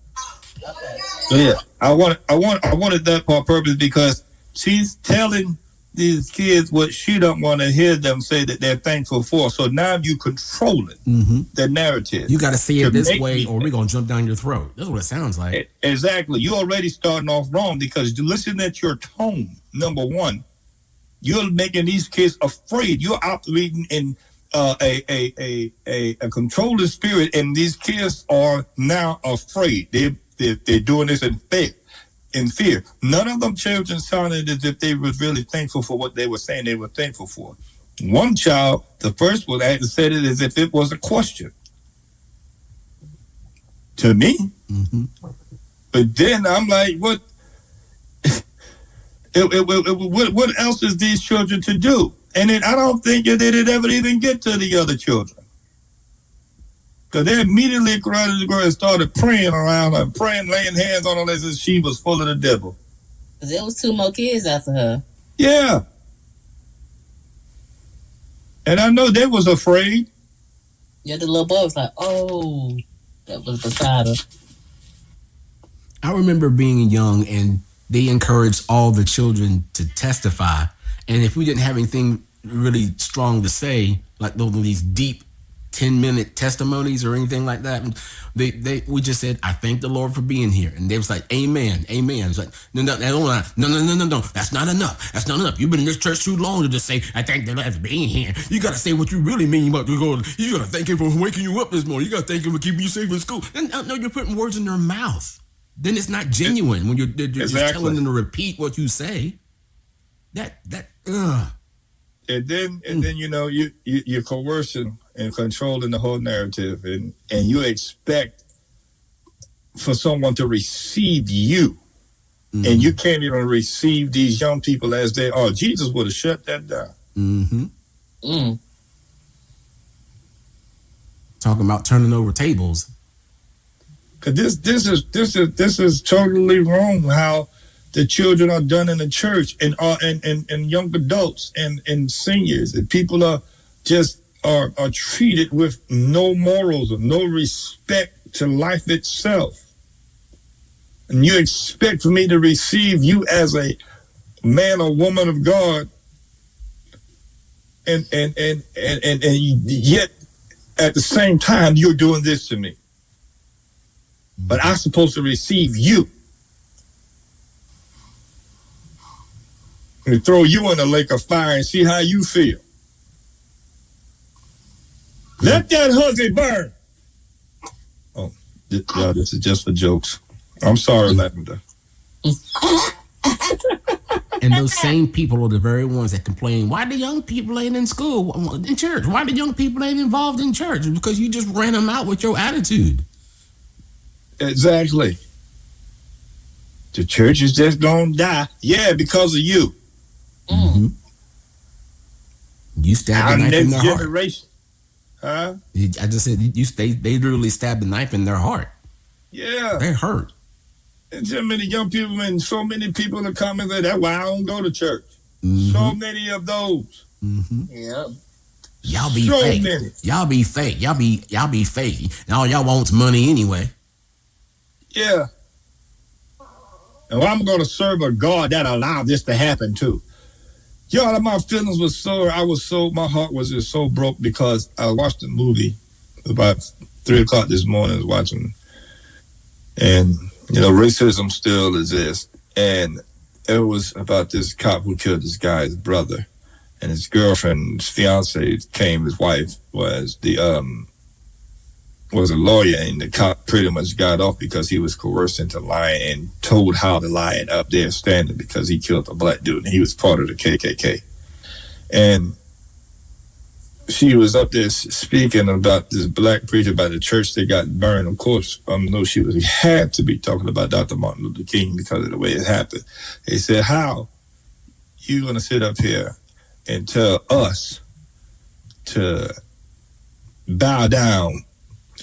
S4: Okay. Yeah, I wanted that for purpose because she's telling these kids what she don't want to hear them say that they're thankful for. So now you controlling the narrative.
S1: You got to say it this way, or we're gonna jump down your throat. That's what it sounds like.
S4: Exactly. You're already starting off wrong because you listen at your tone. Number one, you're making these kids afraid. You're operating in a controlling spirit, and these kids are now afraid. They're doing this in fear. None of them children sounded as if they were really thankful for what they were saying they were thankful for. One child, the first one, said it as if it was a question to me. But then I'm like, what? What else is these children to do? And then I don't think that they'd ever even get to the other children. Because they immediately cried to the girl and started praying around her, laying hands on her as if she was full of the devil.
S5: Because there was 2 more kids after her.
S4: Yeah. And I know they was afraid.
S5: Yeah, the little boy was like, oh, that was beside her.
S1: I remember being young and they encouraged all the children to testify. And if we didn't have anything really strong to say, like these deep 10-minute testimonies or anything like that, we just said, I thank the Lord for being here. And they was like, amen. It's like, no, that's not enough. That's not enough. You've been in this church too long to just say, I thank the Lord for being here. You got to say what you really mean. You got to thank him for waking you up this morning. You got to thank him for keeping you safe in school. And no, you're putting words in their mouth. Then it's not genuine when you're just telling them to repeat what you say.
S4: And then you're coercing and controlling the whole narrative, and you expect for someone to receive you, and you can't even receive these young people as they are. Jesus would have shut that down.
S1: Talking about turning over tables.
S4: Because this is totally wrong how the children are done in the church, and young adults and seniors, and people are treated with no morals or no respect to life itself. And you expect for me to receive you as a man or woman of God, and yet at the same time you're doing this to me. But I'm supposed to receive you. And throw you in a lake of fire and see how you feel. Let that hussy burn. Oh, y'all, this is just for jokes. I'm sorry, Lavender.
S1: And those same people are the very ones that complain, why the young people ain't in school, in church? Why the young people ain't involved in church? Because you just ran them out with your attitude.
S4: Exactly. The church is just gonna die. Yeah, because of you.
S1: You stabbed the knife in their
S4: generation.
S1: Heart. Huh? I just said they literally stabbed the knife in their heart.
S4: Yeah.
S1: They hurt.
S4: And so many young people and so many people are coming there. That's why I don't go to church. So many of those.
S5: Yeah.
S1: Y'all be fake. Y'all be fake. Y'all be fake. And all y'all want's money anyway.
S4: Yeah. And I'm going to serve a God that allowed this to happen too. Y'all, my feelings was my heart was just so broke because I watched the movie about 3:00 this morning. I was watching, and racism still exists. And it was about this cop who killed this guy's brother, and his girlfriend, his fiance, his wife was a lawyer, and the cop pretty much got off because he was coerced into lying and told how to lie and up there standing because he killed a black dude and he was part of the KKK. And she was up there speaking about this black preacher about the church that got burned. Of course, I know she had to be talking about Dr. Martin Luther King because of the way it happened. They said, how you going to sit up here and tell us to bow down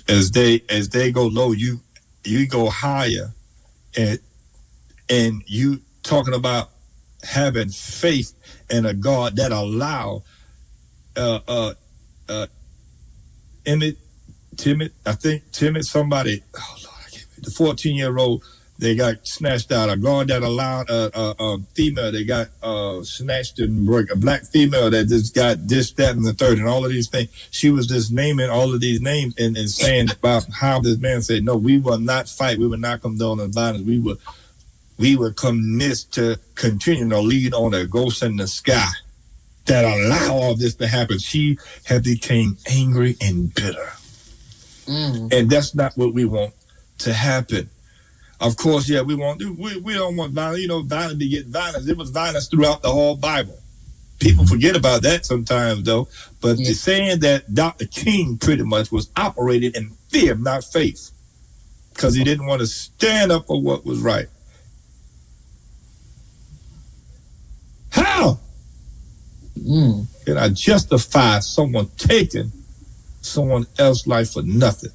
S4: as they go low, you go higher, and you talking about having faith in a God that allow Timid, somebody, oh Lord, I can't remember, the 14-year-old they got snatched out. A guard that allowed a female, they got snatched and broke. A black female that just got this, that, and the third, and all of these things. She was just naming all of these names and saying about how this man said, no, we will not fight. We will not condone violence. We will commit to continue to lead on a ghost in the sky that allow all this to happen. She had become angry and bitter. And that's not what we want to happen. Of course, yeah, we don't want violence. You know, violence beget violence. It was violence throughout the whole Bible. People forget about that sometimes, though. But the saying that Dr. King pretty much was operated in fear, not faith, because he didn't want to stand up for what was right. How can I justify someone taking someone else's life for nothing?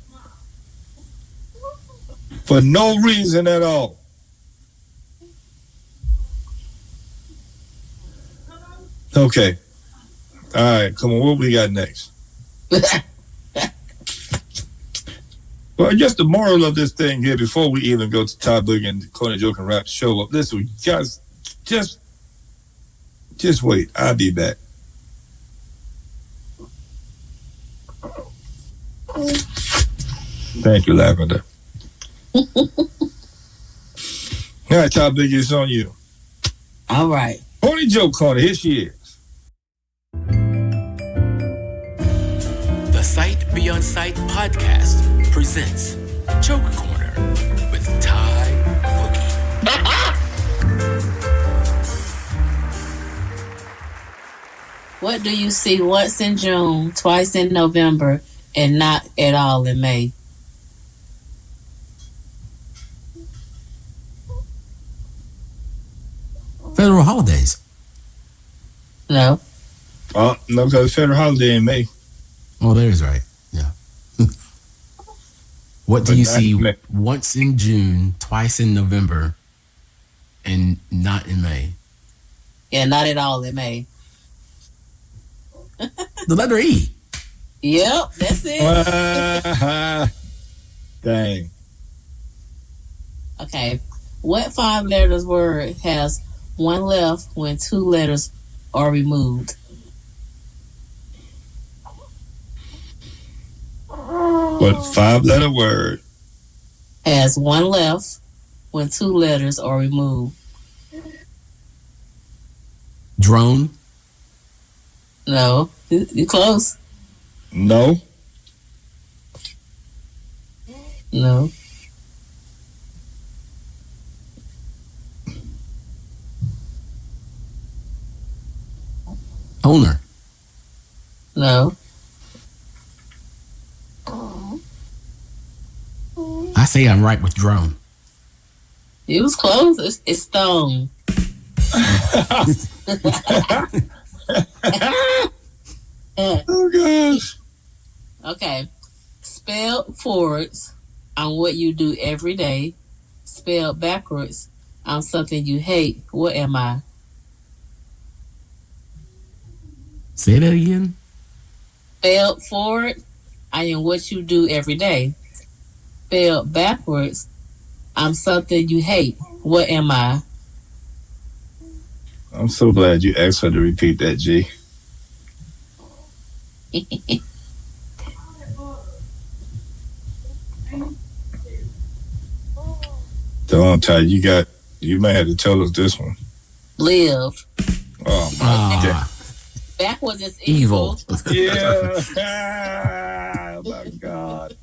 S4: For no reason at all. Okay. All right, come on, what we got next? Well, I guess the moral of this thing here, before we even go to Todd Boogie and Corner Joke and Rap show up, listen, guys, just wait. I'll be back. Thank you, Lavender. All right, Todd Boogie, it's on you.
S5: All right.
S4: Corny Joke Corner, here she is.
S12: The Sight Beyond Sight podcast presents Joke Corner with Ty Boogie.
S5: What do you see once in June, twice in November, and not at all in May?
S1: Federal holidays.
S5: No.
S4: Oh, no, because federal holiday in May.
S1: Oh, there's right. Yeah. What do you see once in June, twice in November, and not in May?
S5: Yeah, not at all in May.
S1: The letter E.
S5: Yep, that's it.
S4: Dang.
S5: Okay. What 5 letters word has one left when 2 letters are removed?
S4: What 5-letter word
S5: has one left when 2 letters are removed?
S1: Drone.
S5: No. You close.
S4: No.
S5: No.
S1: Owner.
S5: No.
S1: I say I'm right with drone.
S5: It was close. It's stone.
S4: Oh gosh.
S5: Okay. Spelled forwards on what you do every day. Spelled backwards on something you hate. What am I?
S1: Say that again.
S5: Spelled forward, I am what you do every day. Spelled backwards, I'm something you hate. What am I?
S4: I'm so glad you asked her to repeat that, G. Don't tell you might have to tell us this one.
S5: Live.
S4: Oh my
S5: Backwards is evil.
S4: Yeah. Oh my God.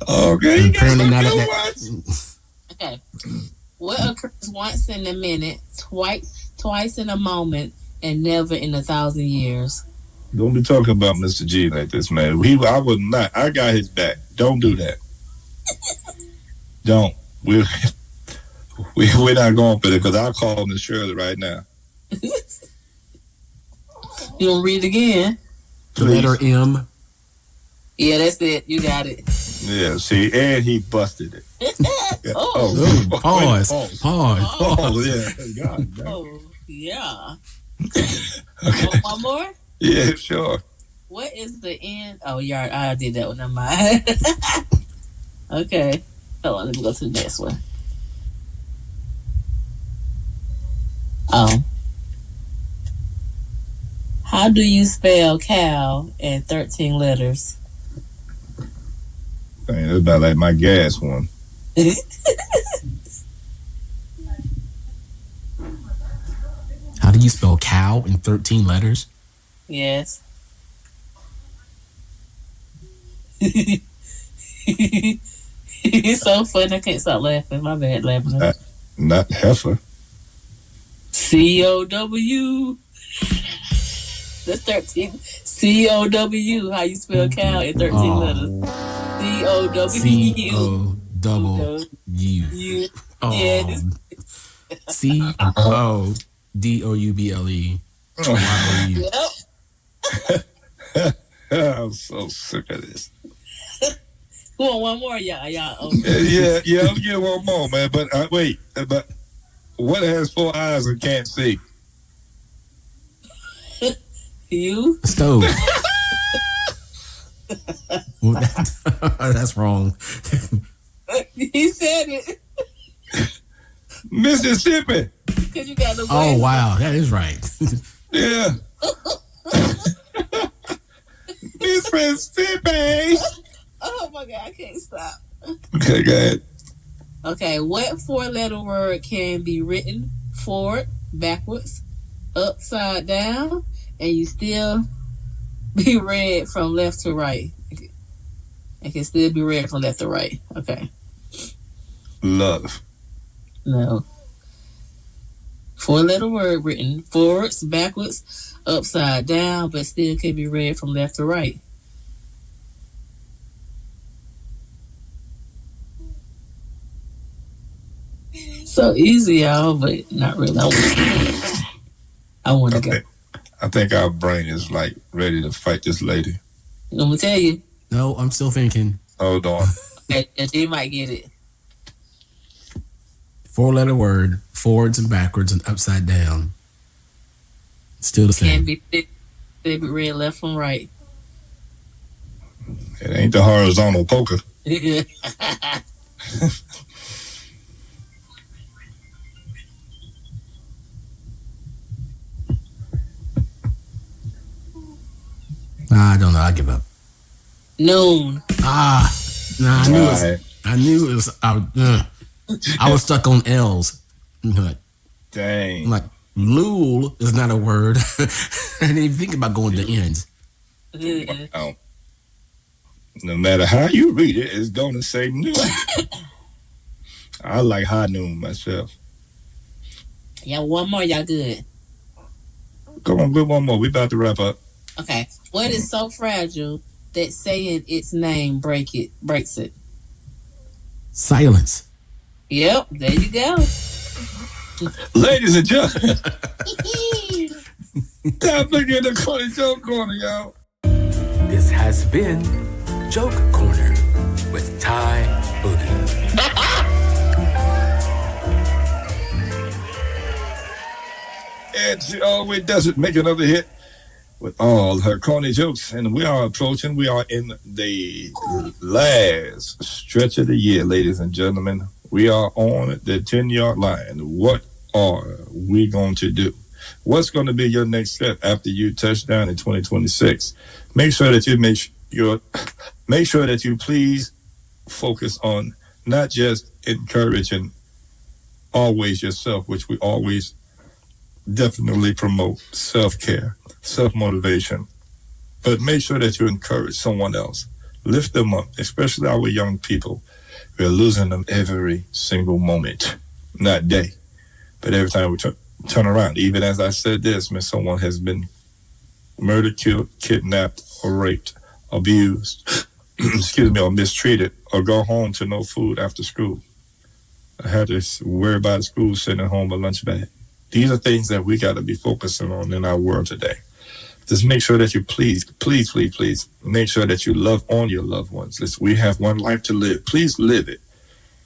S4: Okay.
S5: Okay. What occurs once in a minute, twice in a moment, and never in 1,000 years?
S4: Don't be talking about Mr. G like this, man. I would not. I got his back. Don't do that. Don't. We're not going for it because I'll call Miss Shirley right now.
S5: You want to read it again?
S1: The letter M.
S5: Yeah, that's it. You got it.
S4: Yeah, see, and he busted it. Yeah.
S5: Oh.
S1: Pause.
S4: Oh, yeah. God.
S5: Oh, yeah.
S4: Okay.
S5: One more?
S4: Yeah, sure.
S5: What is the end? Oh, yeah, I did that one. Never mind. Okay. Hold on, let me go to the next one. Oh. How do you spell cow in 13 letters?
S4: Dang, that's about like my gas one.
S1: How do you spell cow in 13 letters?
S5: Yes. It's so funny. I can't stop laughing. My bad, laughing.
S4: Not heifer.
S5: COW. That's 13. COW. How you spell cow in 13 letters? COW.
S1: COW.
S5: Yeah.
S1: CODOUBLE.
S5: Yep.
S4: I'm so sick of this.
S5: Who want one more? Y'all.
S4: Yeah. I'll get one more, man. But wait. But what has 4 eyes and can't see?
S5: You?
S1: Stove. That's wrong.
S5: He said it.
S4: Mississippi.
S5: Cause you got the.
S1: Oh wow, that is right.
S4: Yeah. Mississippi.
S5: Oh my God, I can't stop.
S4: Okay, go ahead.
S5: Okay, what 4-letter word can be written forward, backwards, upside down, and you still be read from left to right? It can still be read from left to right. Okay.
S4: Love.
S5: No. 4-letter word written forwards, backwards, upside down, but still can be read from left to right. So easy, y'all, but not really. I want to go.
S4: I think our brain is like ready to fight this lady.
S5: I'm gonna tell you.
S1: No, I'm still thinking.
S4: Hold on.
S5: Okay, they might get it.
S1: 4-letter word, forwards and backwards and upside down. Still the same.
S5: Can be read left from right.
S4: It ain't the horizontal poker.
S1: I don't know. I give up.
S5: Noon.
S1: I knew it was. I was stuck on L's.
S4: Dang.
S1: I'm like, lul is not a word. I didn't even think about going to ends.
S4: Wow. No matter how you read it, it's going to say noon. I like high noon myself.
S5: Yeah, one more, y'all good.
S4: Come on, good one more. We about to wrap up.
S5: Okay. What is so fragile that saying its name breaks it?
S1: Silence.
S5: Yep, there you go.
S4: Ladies and gentlemen, time to get the corner joke corner, y'all.
S12: This has been Joke Corner with Ty Boogie.
S4: And she always does it, make another hit with all her corny jokes. And we are in the last stretch of the year, ladies and gentlemen. We are on the 10-yard line. What are we going to do? What's going to be your next step after you touch down in 2026? Make sure that you please focus on not just encouraging always yourself, which we always definitely promote, self-care, self-motivation, but make sure that you encourage someone else. Lift them up, especially our young people. We're losing them every single moment, not day, but every time we turn around. Even as I said this, when someone has been murdered, killed, kidnapped, or raped, abused, or mistreated, or go home to no food after school. I had to worry about school sending home a lunch bag. These are things that we got to be focusing on in our world today. Just make sure that you please make sure that you love on your loved ones. Listen, we have one life to live. Please live it.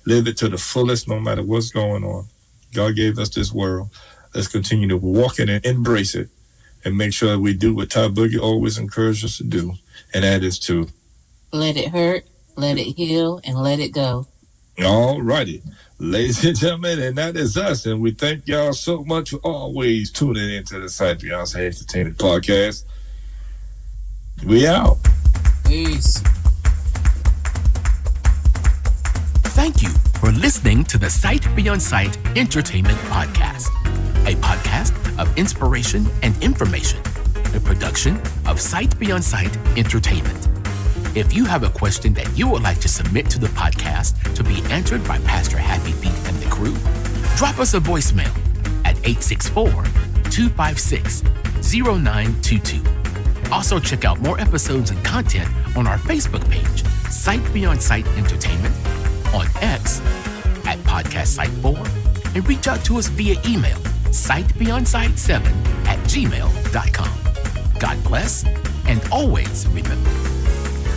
S4: Live it to the fullest, no matter what's going on. God gave us this world. Let's continue to walk in and embrace it and make sure we do what Ty Boogie always encouraged us to do, and that is to
S5: let it hurt, let it heal, and let it go.
S4: All righty. Ladies and gentlemen, and that is us. And we thank y'all so much for always tuning into the Sight Beyond Sight Entertainment Podcast. We out.
S5: Peace.
S12: Thank you for listening to the Sight Beyond Sight Entertainment Podcast, a podcast of inspiration and information, a production of Sight Beyond Sight Entertainment. If you have a question that you would like to submit to the podcast to be answered by Pastor Happy Feet and the crew, drop us a voicemail at 864-256-0922. Also, check out more episodes and content on our Facebook page, Sight Beyond Sight Entertainment, on X at Podcast Sight 4, and reach out to us via email, sightbeyondsight7@gmail.com. God bless, and always remember,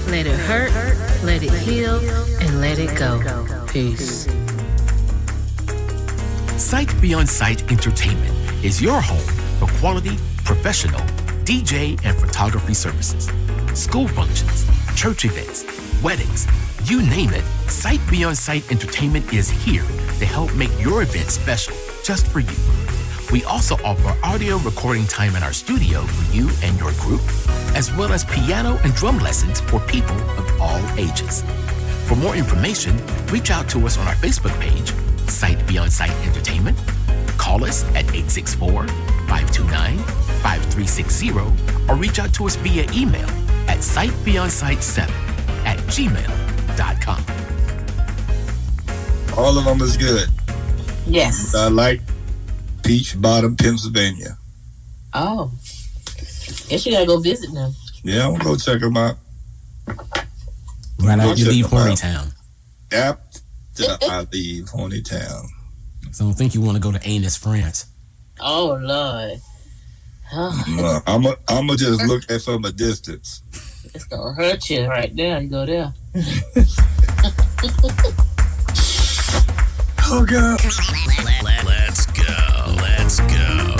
S3: Let it hurt, let it heal, and let it go. Peace.
S12: Sight Beyond Sight Entertainment is your home for quality, professional DJ and photography services, school functions, church events, weddings, you name it. Sight Beyond Sight Entertainment is here to help make your event special just for you. We also offer audio recording time in our studio for you and your group, as well as piano and drum lessons for people of all ages. For more information, reach out to us on our Facebook page, Sight Beyond Sight Entertainment. Call us at 864-529-5360, or reach out to us via email at sightbeyondsight7@gmail.com.
S4: All of them is good.
S5: Yes.
S4: I like Peach Bottom, Pennsylvania.
S5: Oh. Guess you gotta go visit them.
S4: Yeah, I'm gonna go check them out.
S1: Right after you leave Horny Town.
S4: After I leave Horny Town.
S1: So I don't think you want to go to Anus, France.
S5: Oh, Lord.
S4: No, I'm gonna just look at from a distance.
S5: It's gonna hurt you right there. You go there.
S4: Oh, God.
S2: Let's go.